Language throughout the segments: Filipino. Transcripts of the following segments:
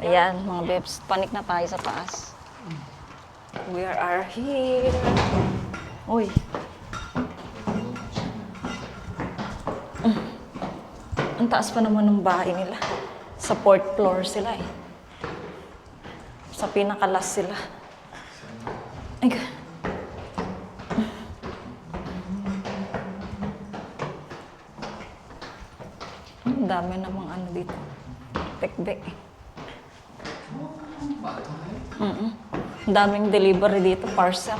Ayan, mga bebs. Panik na tayo sa taas. We are here. Uy. Ang taas pa naman ng bahay nila. Sa 4th floor sila eh. Sa pinakalas sila. Ay, ang dami namang ano dito. Tekbek eh. Ang daming delivery dito, parcel.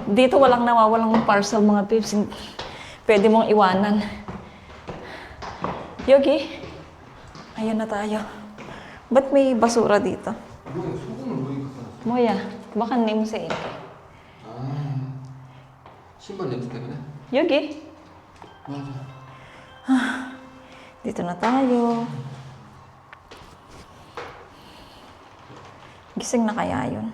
Dito walang nawawalang parcel mga pips. Pwede mong iwanan. Yogi, ayan na tayo. Ba't may basura dito? Moya, baka namesake. 신발 냄새 때문에? Yogi, 맞아. dito na tayo. Gising na kaya yun?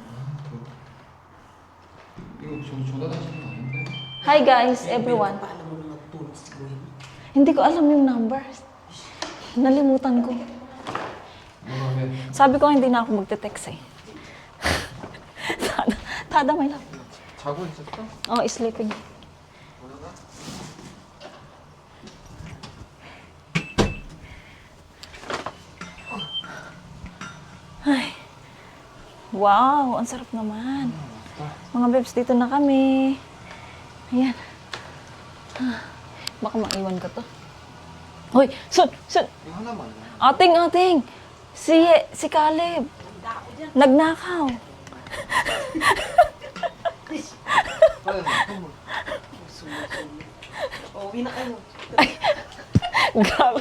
이거 전화하시는 거 아닌데? Hi guys, everyone. Hindi ko alam yung numbers. Nalimutan ko. 뭐가 왜? Sabi ko hindi na ako magte-text eh. Tada may lang. 자고 있었어? Oh, sleeping. 뭐라가? Ay. Wow, ang sarap naman. Mga bebs, dito na kami. Ayan. Baka maiwan ka to. Hoy, sun! 이거 하나만. Ating! Si Caleb. Nagnakaw. 빨리 선물. Uwi na kayo. Grabe.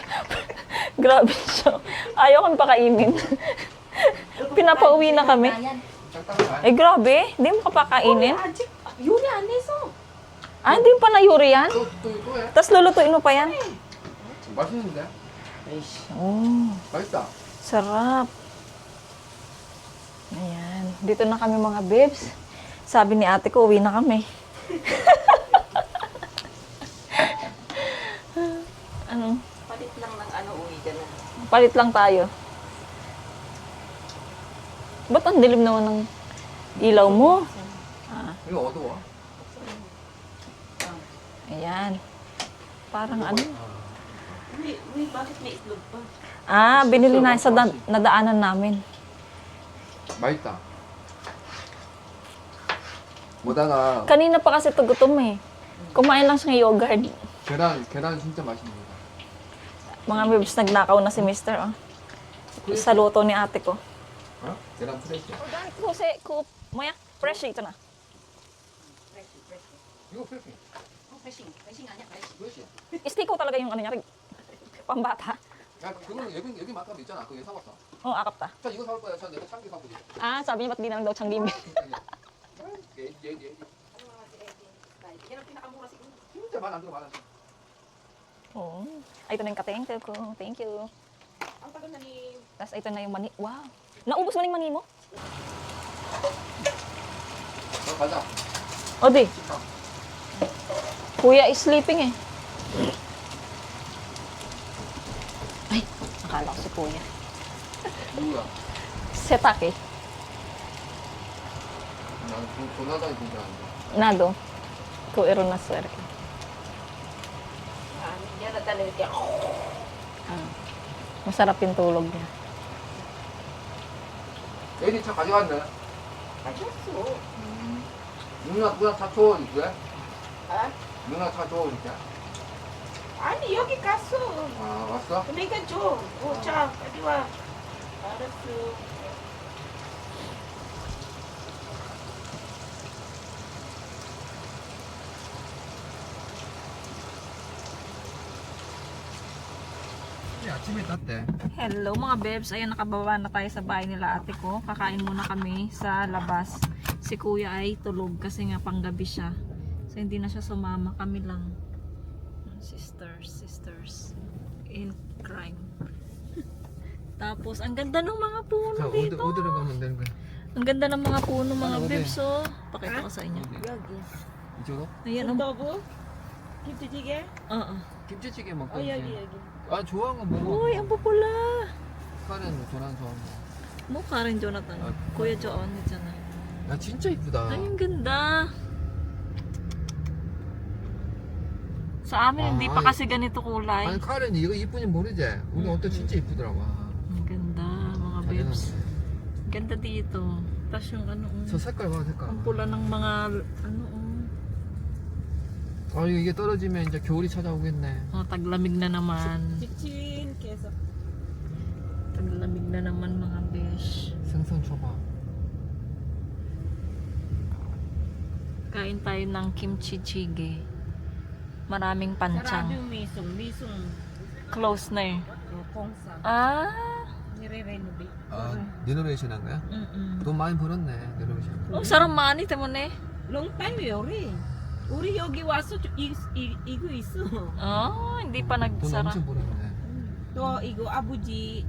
Grabe siya. Ayaw kong pakainin. Pinapauwi na kami. 짝딱 Eh, grabe. Hindi mo kapakainin. 아직 요리 안 해서. Ah, hindi pa na-yuri yan? 또 해? Tapos lulutuin mo pa yan? 맛있는데? Oh, 맛있다. sarap. Ayan. Dito na kami mga bebs. Sabi ni ate ko, uwi na kami. Ano? Palit lang ng ano, uwi ka na. Palit lang tayo. Ba't ang dilim naman ng ilaw mo? 이거 어두워. Ayan. Parang ano? Uwi, bakit may itlog pa? Ah, binili na sa nadaanan namin. 맛있다. 보다가 Kanina pa kasi ito gutom eh. Kumain lang siya ng yogurt. 계란 진짜 맛있습니다. Mga bebs, nagnakaw na si Mister. Oh. Sa luto ni ate ko. 어? 계란 프레시. Kasi, Maya, fresh ito na. 이거 프레시. 프레싱 아니야, 프레싱. 프레시. Istiko talaga yung ano niya, pambata. 야, 그거는 여기 마트에 있잖아. 그거 사봤어. Oo, akap ta. 자, 이거 사올 거야. 자, 내가 참기 사고. Ah, sabi niya, ba't di na lang daw changgimbi? 얘. Yan ang pinakamura siguro. 진짜 말안 들어 말안. Oo. Ay, ito na yung katengke ko. Thank you. Ang tagal na ni... Tapos ito na yung mani. Wow. Naubos mo na yung mani mo? 가자. Odi, 식당. kuya is sleeping eh. Ay, akala ko si kuya. 누구야? Setak eh. 난 조나단이 진짜 안 돼. Nado. Kuero na sir. Yan na talaga kaya. Ah. Masarap yung tulog niya. 애디 차 가져갔네. 가졌어. 누나 차 줘, 이제. 아? 누나 차 줘, 이렇게. 아니, 여기 갔어. 아, 왔어? 내가 줘. 자, 빨리 와. 알았어. 아침에 땄대. Hello mga bebs, ayan nakababa na tayo sa bahay nila ate ko. Kakain muna kami sa labas. Si kuya ay tulog kasi nga panggabi siya. So hindi na siya sumama, kami lang. Sisters in crime. Tapos ang ganda ng mga puno 자, dito. 어디로 가면 되는 거야? Ang ganda ng mga puno mga Ano, bebs oh. Pakita ko sa inyo. 여기. 이쪽으로? Ayan oh. 너고? 김치찌개? Oo. 김치찌개 먹고 여기, 있지. 여기. 아, 좋아하는 거 먹어. Uy, ang pupula. 카레는 조난선. 뭐 Karen Jonathan? Ah. Kuya Joon 있잖아. 야 진짜 이쁘다. Ay, ang ganda. Sa amin, hindi pa Ay. kasi ganito kulay. 아니 카렌 이거 이쁘니 모르지? 우리 어때 진짜 이쁘더라고. Ang ganda, mga babes. Ganda dito. Tapos yung ano, 저 색깔 봐 색깔. ang pula ng mga, ano, 아 이게 떨어지면 이제 겨울이 찾아오겠네. taglamig na naman. Chiчин, keso. Taglamig na naman mga besh. 생선 초밥. Kain tayo ng kimchi jjigae. Maraming Sarado pancang. yung misong. Close na eh. Kongsa. Ah! Nire-renovate. 아 리노베이션 한 거야? 돈 많이 벌었네 리노베이션. Oh, sarang money, tamo na eh. Long time yori. 우리 여기 와서 이거 있어. Oh, hindi pa 돈 nagsara. 엄청 벌었네. 또 이거 아버지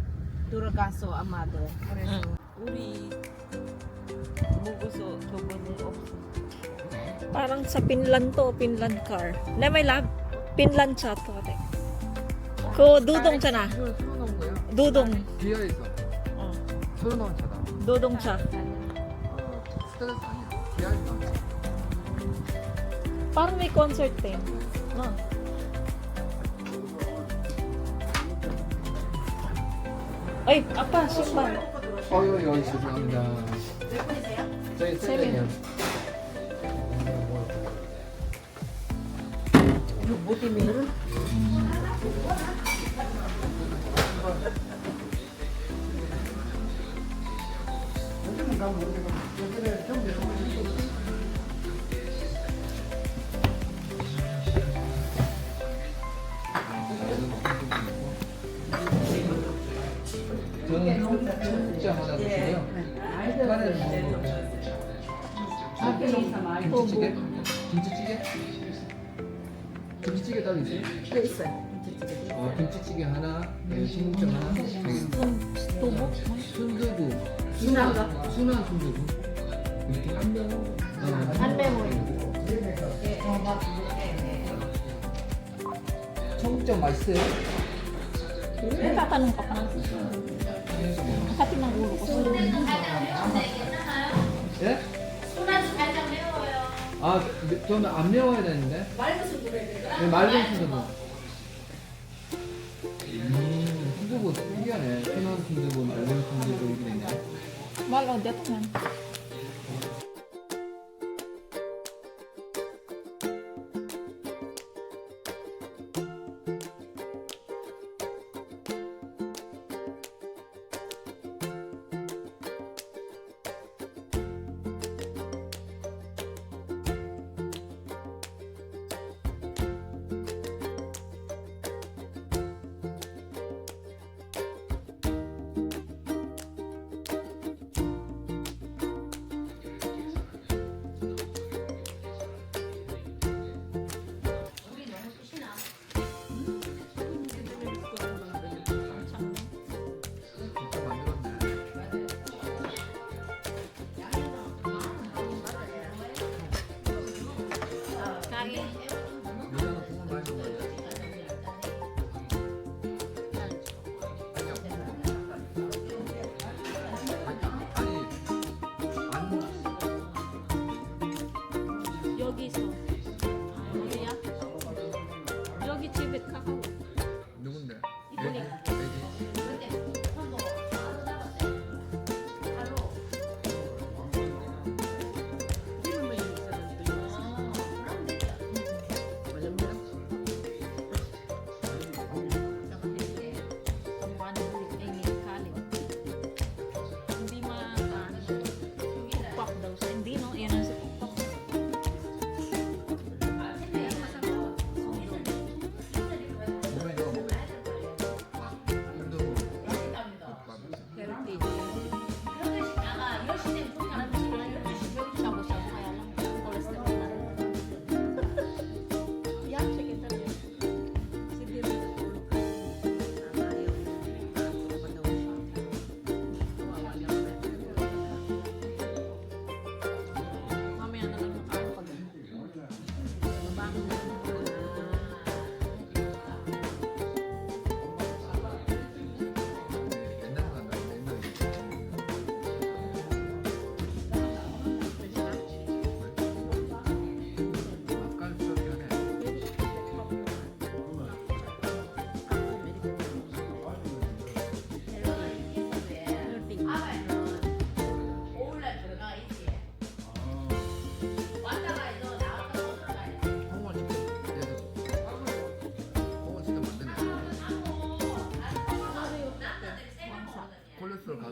돌아가서 아마도 그래서 우리 먹어서 저거는 없어. Parang sa Finland to, Finland car. Na may lab, Finland siya to. Ko dudong siya na. 이거 새로 나온 거야? Dudong. 비어 있어. Oh, 새로 나온 차다. dudong siya. 스타벅스 아니야? 비어 있어. Parang may concert din. No. Ay, apa, 신발. 여기 죄송합니다. 저희 세븐이요. buti meron. 저는 청국장 하나 주시고요. 카레는 뭐 김치찌개? 김치찌개? 김치찌개 따로 있어요? 또 있어요. 김치찌개 하나, 청국장 하나, Tubo. 순두부, 순한 순두부. 이렇게 안 매워요. 청국장 맛있어요? Tatanong ka pa. Kasi ng ulo ko. 예? 아, 저는 안 매워야 되는데. 맑은 순두부. 네, 맑은 순두부. 순두부 특이하네. 순한 순두부, 맑은 순두부 이렇게 되네. Malo, dito man.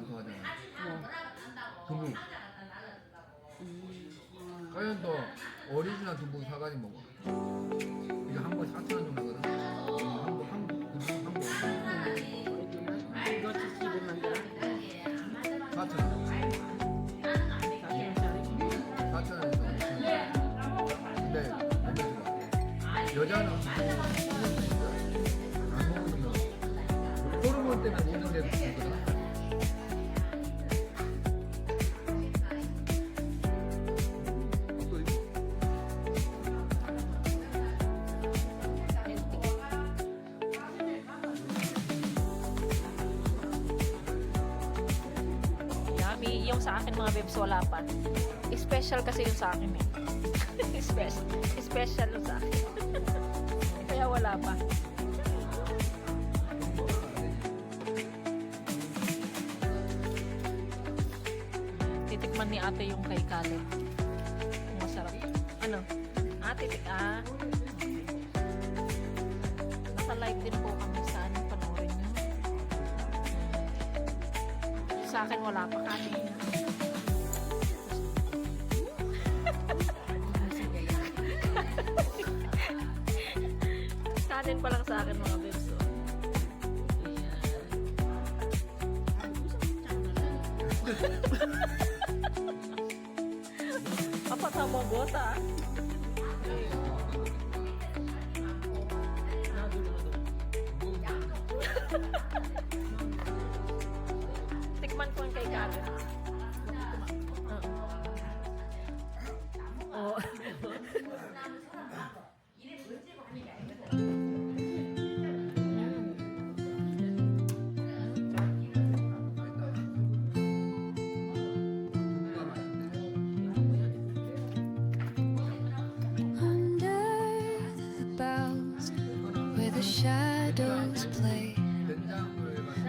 좋아하잖아. 두부. 까연도 오리지널 두부 사가지 먹어. 이거 한 번 4,000원 정도 하거든. 이거 집에 만들어. 4,000원. 4,000원 정도. 근데 먹는 거 같아. 여자는 두부 안 먹으면 호르몬 때문에 모든 게 그거잖아. 또 이거. Yummy. Yung sa akin mga bebs, wala pa. Special kasi yung sa akin eh. Special yung sa akin. Kaya wala pa. Titikman ni ate yung kay Kale. Kung masarap. Ano? Nasa live din po kami. Saan panoorin nyo? Sa akin wala pa kami. Kanin pa lang sa akin mga bebs. Oh. Ayan. Apa tama bota? Tikman ko yung kay Karen. Oh. Shadows play.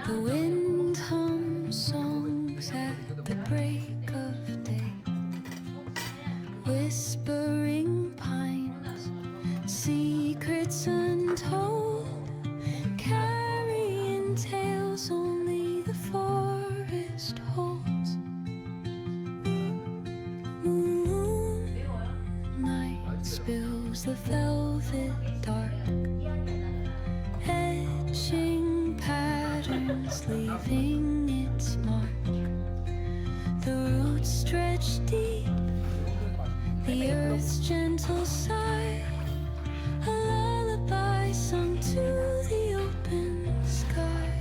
The wind hums songs at the break of day. Whispering pines, secrets untold, carrying tales only the forest holds. Moonlight spills the velvet dark, etching patterns, leaving its mark. The roots stretch deep, the earth's gentle sigh, a lullaby sung to the open sky.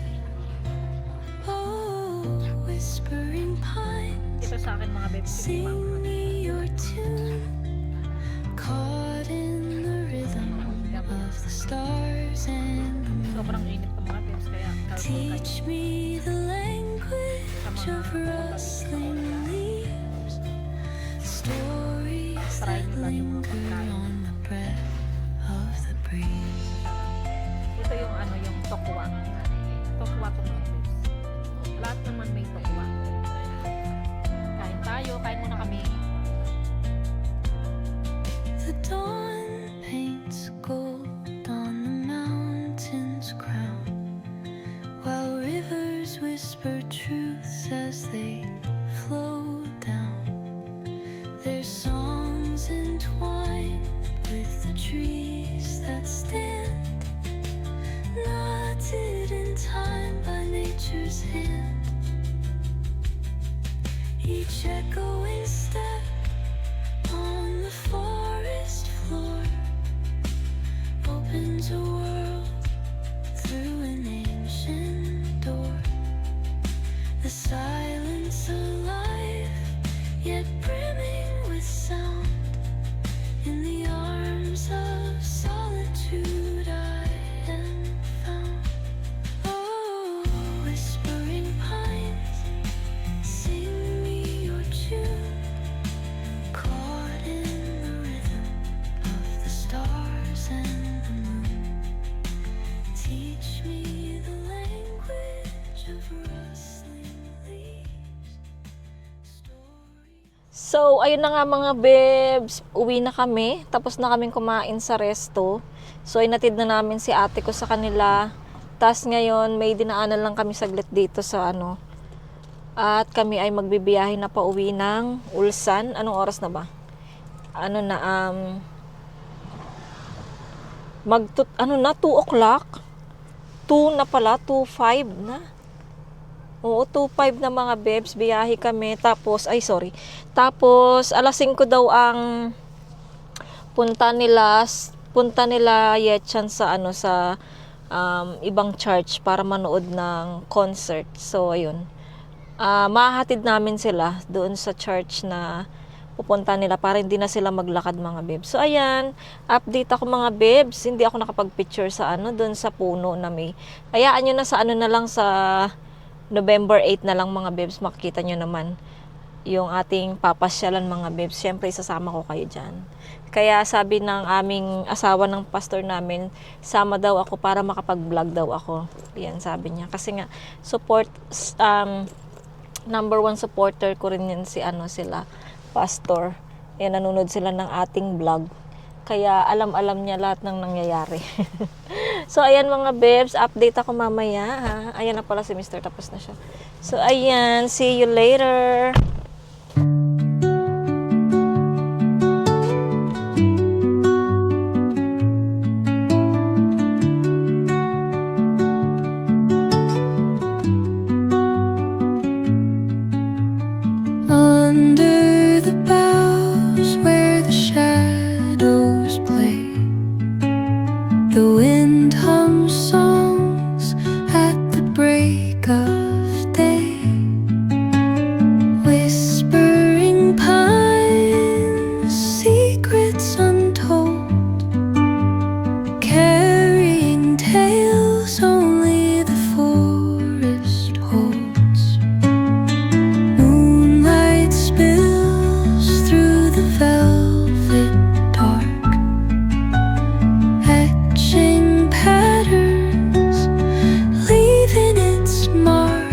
Oh, whispering pines, Ito sa akin mga bebs. sing me your tune, caught in the rhythm of the stars and the moon. Sobrang init ng mga bebs kaya Teach me the language of rustling leaves, stories that linger on the breath of the breeze. ito yung ano, yung tokwa. Tokwa to mga bebs. Lahat naman may tokwa. Kain tayo, kain muna kami. The dawn paints gold on the mountain's crown, while rivers whisper truths as they flow down. Their songs entwined with the trees that stand, knotted in time by nature's hand. Each echoing step on the forest floor opens a world through an ancient door. The silence alive, yet brimming with sound. In the arms of solitude I am found. Oh, whispering pines, sing me your tune, caught in the rhythm of the stars and the moon. Teach me the language of rustling leaves, stories. So, ayun na nga mga bebs. Uwi na kami. Tapos na kaming kumain sa resto. So, inatid na namin si ate ko sa kanila. Tapos ngayon, may dinaanan lang kami saglit dito sa At kami ay magbibiyahe na pauwi ng Ulsan. Anong oras na ba? Ano na, 2 o'clock? 2 na pala, 2:05 na. Oo, 2:05 na mga bebs, biyahe kami. Tapos, tapos alas 5 daw ang punta nila Yetchan sa ibang church para manood ng concert. So, ayun. Mahahatid namin sila doon sa church na pupunta nila para hindi na sila maglakad mga bebs. So ayan, update ako mga bebs. Hindi ako nakapag-picture sa doon sa puno na may. Hayaan nyo na sa na lang sa November 8 na lang mga bebs. Makikita nyo naman yung ating papasyalan mga bebs. Siyempre isasama ko kayo dyan. Kaya sabi ng aming asawa ng pastor namin, sama daw ako para makapag-vlog daw ako. Yan sabi niya. Kasi nga, number 1 supporter ko rin yun sila, pastor. Yan, nanonood sila ng ating vlog. Kaya alam niya lahat ng nangyayari. So, ayan mga bebs, update ako mamaya. Ha? Ayan na pala si Mr. Tapos na siya. So, ayan, see you later. Under the boughs where the shadows play, the wind hums songs at the break of day. Whispering pines, secrets untold, carrying tales only the forest holds. Moonlight spills through the velvet dark, etching patterns, leaving its mark.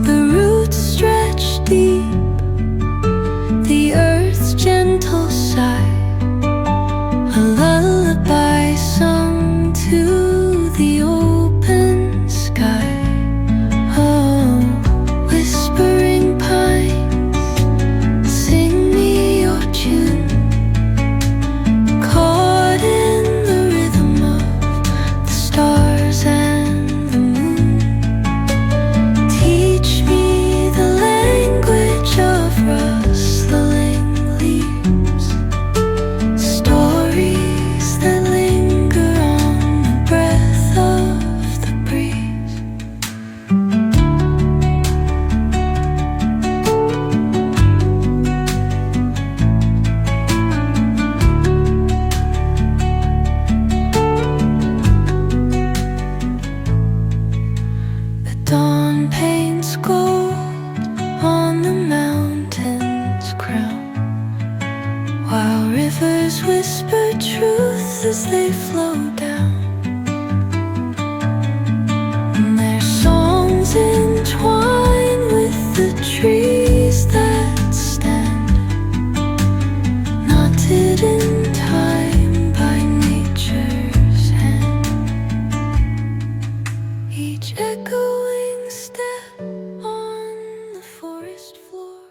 The roots stretch deep, the earth's gentle sigh, a lullaby sung to the open sky. Oh, whispering pines, sing me your tune, caught in the rhythm of the stars and the moon. Teach me the language of rustling leaves, stories that linger on the breath of the breeze. The dawn paints gold on the mountain's crown, while rivers whisper truth as they flow down. And their songs entwine with the trees that stand, knotted in time by nature's hand. Each echoing step on the forest floor.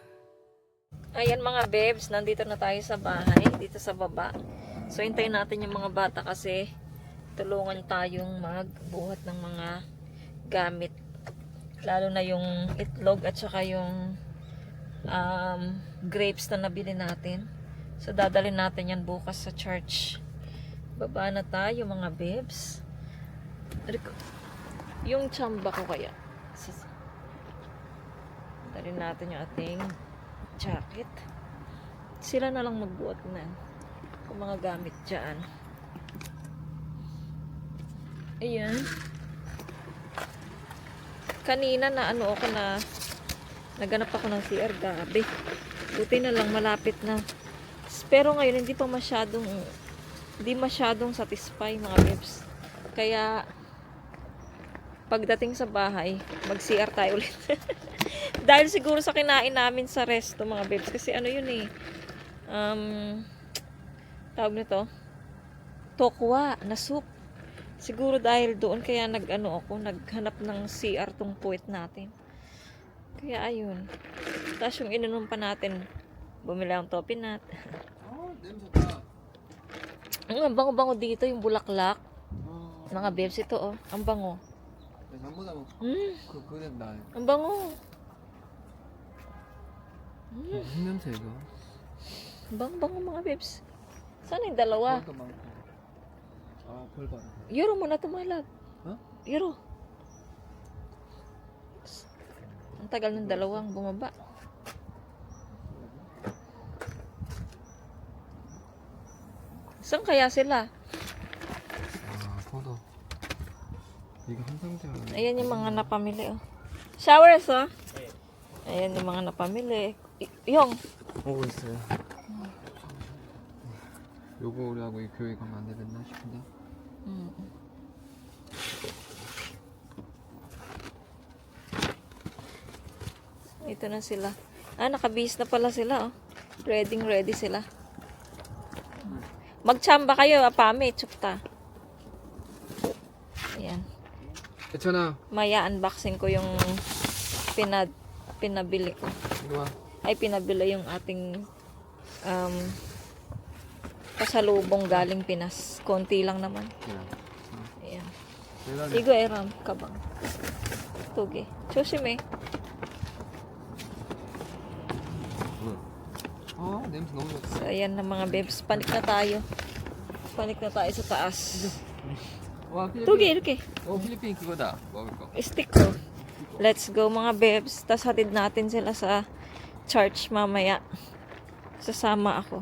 Ayan mga bebs, nandito na tayo sa bahay, dito sa baba. So, hintayin natin yung mga bata kasi tulungan tayong magbuhat ng mga gamit. Lalo na yung itlog at saka yung grapes na nabili natin. So, dadalhin natin yan bukas sa church. Baba na tayo mga bebs. Yung tsamba ko kaya. Dalhin natin yung ating jacket. Sila na lang magbuhat na kung mga gamit dyan. Ayan. Kanina na naganap ako ng CR, gabi. Buti na lang malapit na. Pero ngayon hindi masyadong satisfy mga bebs. Kaya pagdating sa bahay, mag-CR tayo ulit. Dahil siguro sa kinain namin sa resto mga bebs. Kasi tawag nito, tokwa na soup. Siguro dahil doon kaya naghanap ng CR tong puwet natin. Kaya ayun. Tapos yung ininom pa natin, bumili ang topinat. 아 냄새 좋다. Ang bango-bango dito, yung bulaklak. Mga babes, ito oh. Ang bango. 전보다 뭐 그래 나. Ang bango. 무슨 냄새 이거? Ang bango mga babes. Sana yung dalawa? 벌도 많고. 아 벌 봐라. Euro mo na ito, my love. Huh? Euro. Ang tagal ng dalawang bumaba. Saan kaya sila? 아 포도. 이거 한 상자가. Ayan yung mga napamili, oh. Showers, oh. Ayan yung mga napamili. Yung. 오고 있어요. 요거 우리하고 이 교회 가면 안 되겠나 싶은데. Ito na sila. Nakabihis na pala sila, oh. Ready sila. Magtsamba kayo, apame, tsukta. Ayan. 괜찮아. Maya, unboxing ko yung pinabili ko. 이리 와. Ay, pinabili yung ating pasalubong galing Pinas. Konti lang naman. Ayan. 대단해. Igo eram, kabang. Tugi. Choshime. 냄새 너무 좋다. So, ayan na mga babes. Panik na tayo. Panik na tayo sa taas. 와 필리핀. Tugi, iruki. 필리핀 그거다. 먹을 거. Stick ko. Let's go mga babes. Tapos hatid natin sila sa church mamaya. Sasama ako.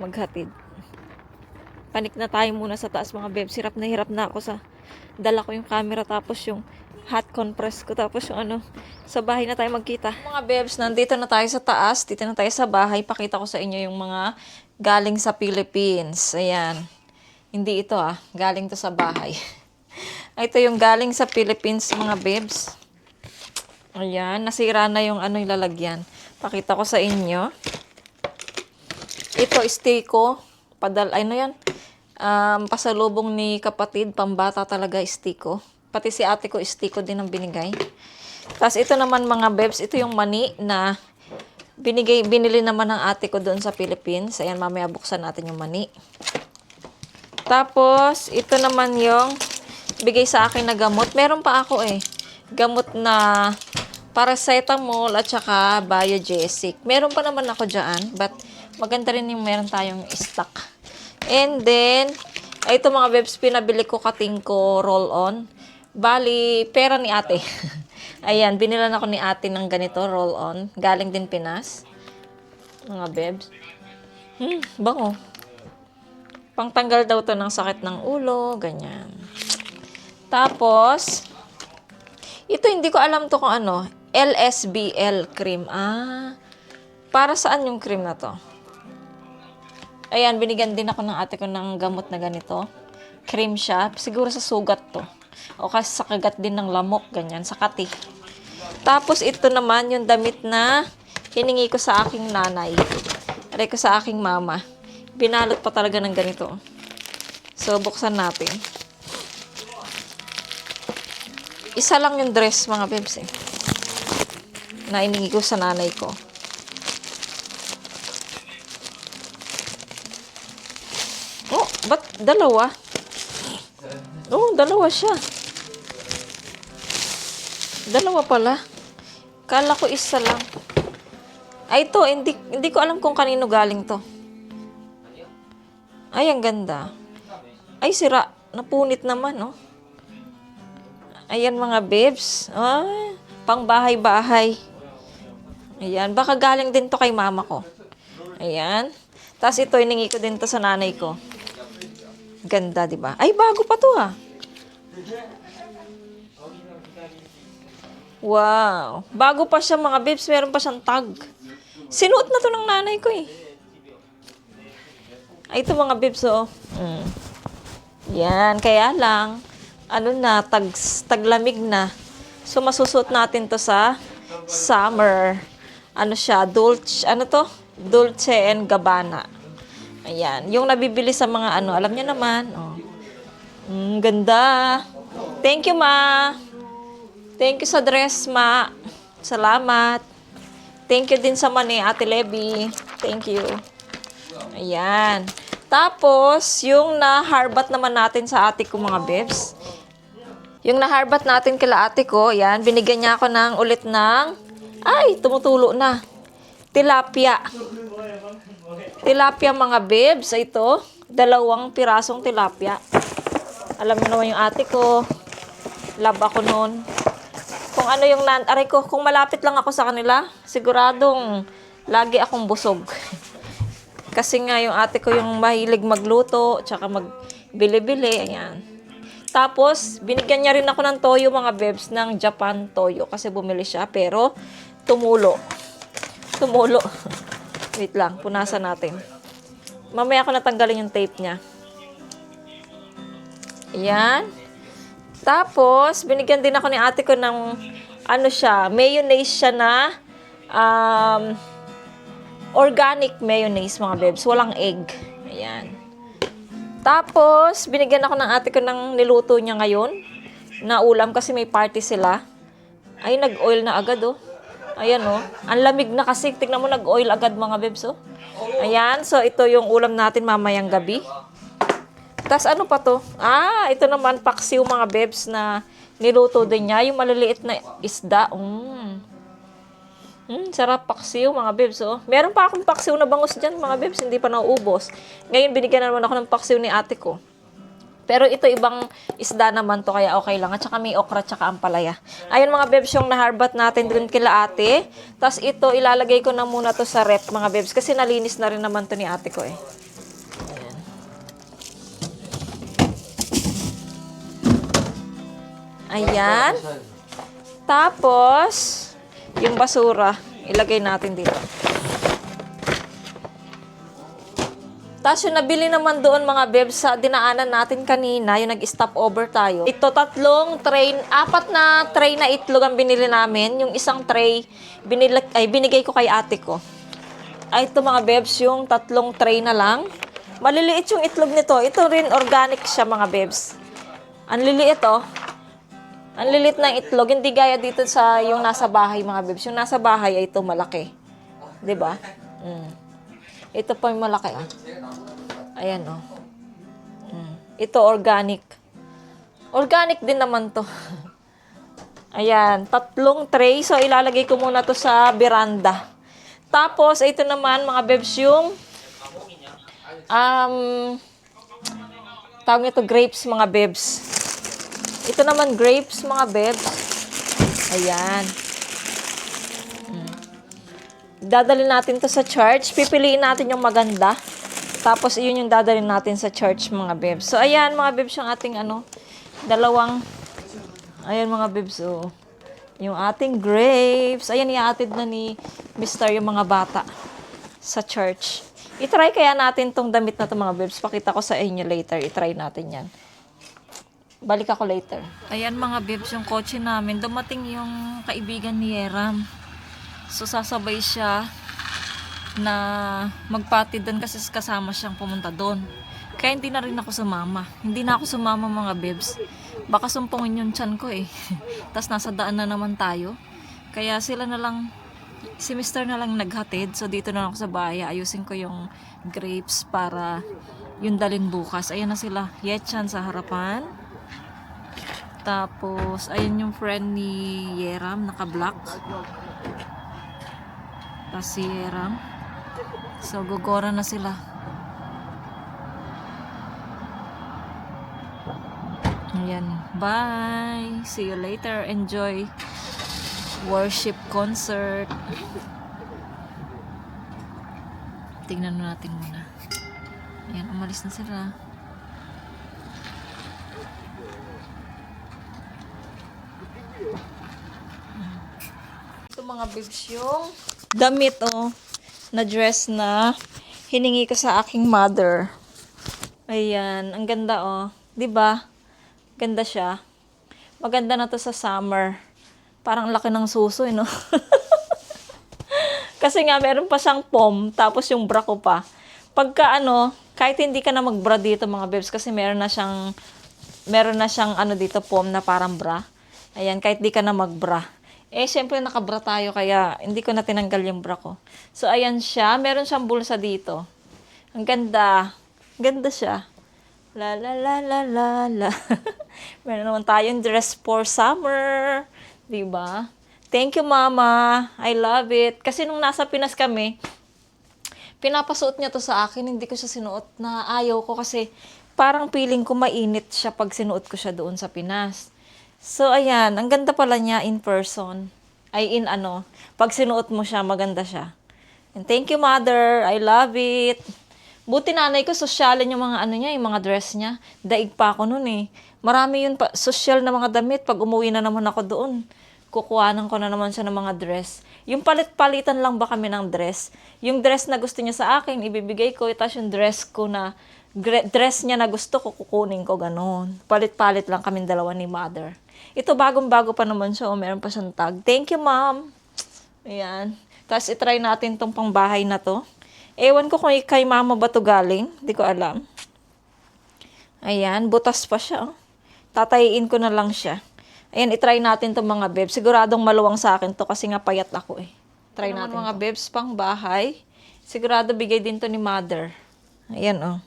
Maghatid. Panik na tayo muna sa taas mga babes. Hirap na ako sa dala ko yung camera tapos yung hot compress ko tapos yung sa bahay na tayo magkita. Mga babes, nandito na tayo sa taas. Dito na tayo sa bahay. Pakita ko sa inyo yung mga galing sa Philippines. Ayan. Hindi ito galing to sa bahay. Ito yung galing sa Philippines mga babes. Ayan, nasira na yung yung lalagyan. Pakita ko sa inyo. Ito, stiko. Yan. Pasalubong ni kapatid. Pambata talaga, stiko. Pati si ate ko, stiko din ang binigay. Tapos ito naman mga babes, ito yung mani na binili naman ng ate ko doon sa Philippines. Ayan, mamaya buksan natin yung mani. Tapos, ito naman yung bigay sa akin na gamot. Meron pa ako gamot na paracetamol at saka biogesic. Meron pa naman ako dyan, but maganda rin yung meron tayong stock. And then, ito mga babes, pinabili ko katingko roll-on. Bali, pera ni ate. Ayan, binilan ako ni ate ng ganito, roll-on. Galing din Pinas. Mga babes. Bango. Pangtanggal daw to ng sakit ng ulo, ganyan. Tapos, ito hindi ko alam to kung LSBL cream. Para saan yung cream na to? Ayan, binigyan din ako ng ate ko ng gamot na ganito. Cream siya. Siguro sa sugat to. O kasi sa kagat din ng lamok, ganyan, sa kati. Tapos ito naman yung damit na hiningi ko sa aking nanay. Aray ko sa aking mama. Binalot pa talaga ng ganito. So, buksan natin. Isa lang yung dress, mga babes na hiningi ko sa nanay ko. Oh, ba't dalawa? Oh, dalawa siya. Dalawa pala. Kala ko isa lang. Ay, ito. Hindi ko alam kung kanino galing to. Ay, ang ganda. Ay, sira. Napunit naman, no? Ayan, mga babes. Pang bahay-bahay. Ayan. Baka galing din to kay mama ko. Ayan. Tapos ito, hiningi ko din to sa nanay ko. Ganda, di ba? Ay, bago pa to, Wow. Bago pa siya, mga babes. Meron pa siyang tag. Sinuot na to ng nanay ko, Ay, ito mga babes, Yan, kaya lang, taglamig na. So, masusuot natin to sa summer. Siya, Dolce and Gabbana. Ayan, yung nabibili sa mga alam niyo naman, ganda. Thank you, ma. Thank you sa dress, ma. Salamat. Thank you din sa money, Ate Levi. Thank you. Ayan. Tapos, yung na-harbat naman natin sa ate ko mga bebs. Yung na-harbat natin kila ate ko, yan, binigyan niya ako ng ulit ng, ay, tumutulo na. Tilapia. Tilapia mga bebs. Ito, 2 pirasong tilapia. Alam mo naman yung ate ko. Love ako noon. Kung ano yung aray ko, kung malapit lang ako sa kanila, siguradong lagi akong busog. Kasi nga yung ate ko yung mahilig magluto, tsaka magbili-bili, ayan. Tapos, binigyan niya rin ako ng toyo mga bebs, ng Japan toyo. Kasi bumili siya, pero tumulo. Tumulo. Wait lang, punasan natin. Mamaya ko natanggalin yung tape niya. Ayan. Tapos, binigyan din ako ni ate ko ng, ano siya, mayonnaise siya na, organic mayonnaise, mga bebs. Walang egg. Ayan. Tapos, binigyan ako ng ate ko ng niluto niya ngayon, na ulam kasi may party sila. Ay, nag-oil na agad, oh. Ayan, oh. Ang lamig na kasi. Tignan mo, nag-oil agad, mga bebs, oh. Ayan. So, ito yung ulam natin mamayang gabi. Tapos ano pa to? Ah, ito naman paksiw mga bebs na niluto din niya. Yung maliliit na isda. Sarap paksiw mga bebs. Oh. Meron pa akong paksiw na bangus dyan mga bebs. Hindi pa nauubos. Ngayon binigyan na naman ako ng paksiw ni ate ko. Pero ito ibang isda naman to kaya okay lang. At saka may okra at saka ampalaya. Ayun mga bebs yung naharbat natin dun kila ate. Tapos ito ilalagay ko na muna to sa rep mga bebs. Kasi nalinis na rin naman to ni ate ko eh. Ayan. Tapos, yung basura, ilagay natin dito. Tapos yung nabili naman doon mga bebs sa dinaanan natin kanina, yung nag-stop over tayo. Ito 4 tray, 4 na tray na itlog ang binili namin. Yung isang tray, binigay ko kay ate ko. Ay, ito mga bebs, yung 3 tray na lang. Maliliit yung itlog nito. Ito rin organic siya mga bebs. Ang liliit oh. Ang lilit ng itlog, hindi gaya dito sa yung nasa bahay mga bebs. Yung nasa bahay ay ito malaki. 'Di ba? Ito pa yung malaki ah. Ayan oh. Ito organic. Organic din naman 'to. Ayan, 3 tray. So ilalagay ko muna 'to sa veranda. Tapos ito naman mga bebs yung tawag nito grapes mga bebs. Ito naman grapes, mga bebs. Ayan. Dadalhin natin to sa church. Pipiliin natin yung maganda. Tapos, yun yung dadalhin natin sa church, mga bebs. So, ayan, mga bebs, yung ating, ayan, mga bebs, oh. Yung ating grapes. Ayan, iatid na ni Mr. yung mga bata sa church. I-try kaya natin tong damit na to, mga bebs. Pakita ko sa inyo later. I-try natin yan. Balik ako later. Ayan mga bebs, yung kotse namin. Dumating yung kaibigan ni Yeram. So sasabay siya na magpati doon kasi kasama siyang pumunta doon. Kaya hindi na rin ako sumama. Hindi na ako sumama mga bebs. Baka sumpungin yung tiyan ko eh. Tapos nasa daan na naman tayo. Kaya sila na lang, si Mr. na lang naghatid. So dito na ako sa bahay. Ayusin ko yung grapes para yung dalin bukas. Ayan na sila. Yetchan sa harapan. Tapos, ayun yung friend ni Yeram, naka-black. Tapos si Yeram. So, gugora na sila. Ayan. Bye! See you later. Enjoy worship concert. Tingnan natin muna. Ayan, umalis na sila. Ito mga bibs yung damit oh, na dress na hiningi ko sa aking mother. Ayan, ang ganda oh. 'Di ba? Ganda siya. Maganda na to sa summer. Parang laki ng suso, no? Kasi nga meron pa siyang pom, tapos yung bra ko pa. Pagka kahit hindi ka na mag-bra dito mga bibs kasi meron na siyang dito pom na parang bra. Ayan, kahit di ka na mag-bra. Eh, syempre nakabra tayo kaya hindi ko na tinanggal yung bra ko. So, ayan siya. Meron siyang bulsa dito. Ang ganda. Ganda siya. La la la la la la. Meron naman tayong dress for summer. Diba? Thank you, Mama. I love it. Kasi nung nasa Pinas kami, pinapasuot niya to sa akin. Hindi ko siya sinuot na ayaw ko kasi parang feeling ko mainit siya pag sinuot ko siya doon sa Pinas. So, ayan. Ang ganda pala niya in person. Ay, pag sinuot mo siya, maganda siya. And thank you, Mother. I love it. Buti nanay ko, sosyalin yung mga niya, yung mga dress niya. Daig pa ako nun eh. Marami yun pa, social na mga damit. Pag umuwi na naman ako doon, kukuhanan ko na naman siya ng mga dress. Yung palit-palitan lang ba kami ng dress? Yung dress na gusto niya sa akin, ibibigay ko. Tapos yung dress ko na, dress niya na gusto ko, kukunin ko, ganun. Palit-palit lang kami dalawa ni Mother. Ito, bagong-bago pa naman siya. Meron pa siyang tag. Thank you, Mom. Ayan. Tapos, itry natin tong pangbahay na to. Ewan ko kung kay Mama ba to galing. Hindi ko alam. Ayan. Butas pa siya. Oh. Tatayin ko na lang siya. Ayan, itry natin tong mga bebs. Siguradong maluwang sa akin to kasi nga payat ako eh. Try natin mga bebs pang bahay. Sigurado bigay din to ni Mother. Ayan, oh.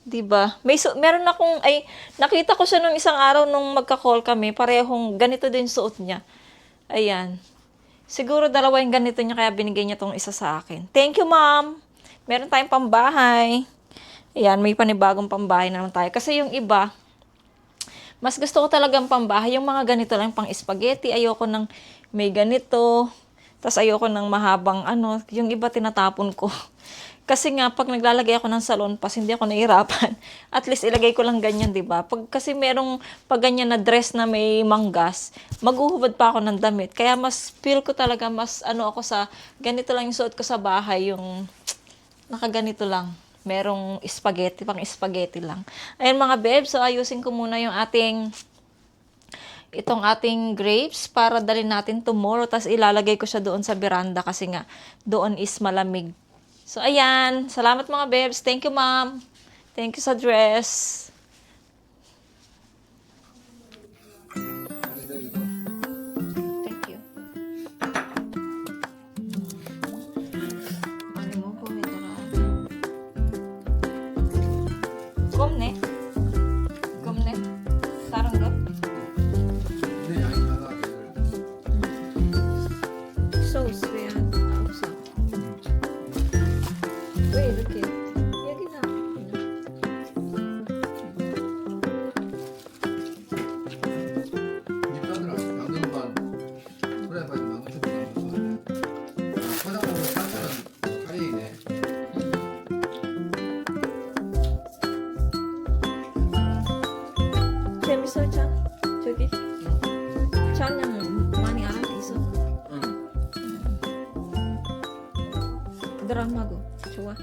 Diba? Meron akong, nakita ko siya nung isang araw nung magka-call kami, parehong ganito din suot niya. Ayan. Siguro dalawa yung ganito niya, kaya binigay niya tong isa sa akin. Thank you, Mom! Meron tayong pambahay. Ayan, may panibagong pambahay naman tayo. Kasi yung iba, mas gusto ko talagang pambahay, yung mga ganito lang, pang spaghetti, ayoko ng may ganito, tas ayoko ng mahabang yung iba tinatapon ko. Kasi nga, pag naglalagay ako ng salon pass, hindi ako nahihirapan. At least, ilagay ko lang ganyan, di ba? Kasi merong pag ganyan na dress na may manggas, maghuhubad pa ako ng damit. Kaya mas feel ko talaga, mas ako sa, ganito lang yung suot ko sa bahay, yung nakaganito lang. Merong spaghetti, pang spaghetti lang. Ayan mga bebs, so ayusin ko muna yung itong ating grapes para dalhin natin tomorrow. Tapos ilalagay ko siya doon sa veranda kasi nga, doon is malamig. So, ayan. Salamat mga bebs. Thank you, Mom. Thank you sa dress. Thank you. Ano mo po, may daraan. Gomne? Gomne? Sarangga? 내 양이 많아. Sauce, 왜 없어? 왜 이렇게 여기다 집사들아, 양념반 프라이팬에 망쳐서 나오는 거 아니야? 화장품으로 살살은 카레이네. 재밌어 짠? 저기 짠양 많이 알아서 있어 응. 드라마고 좋아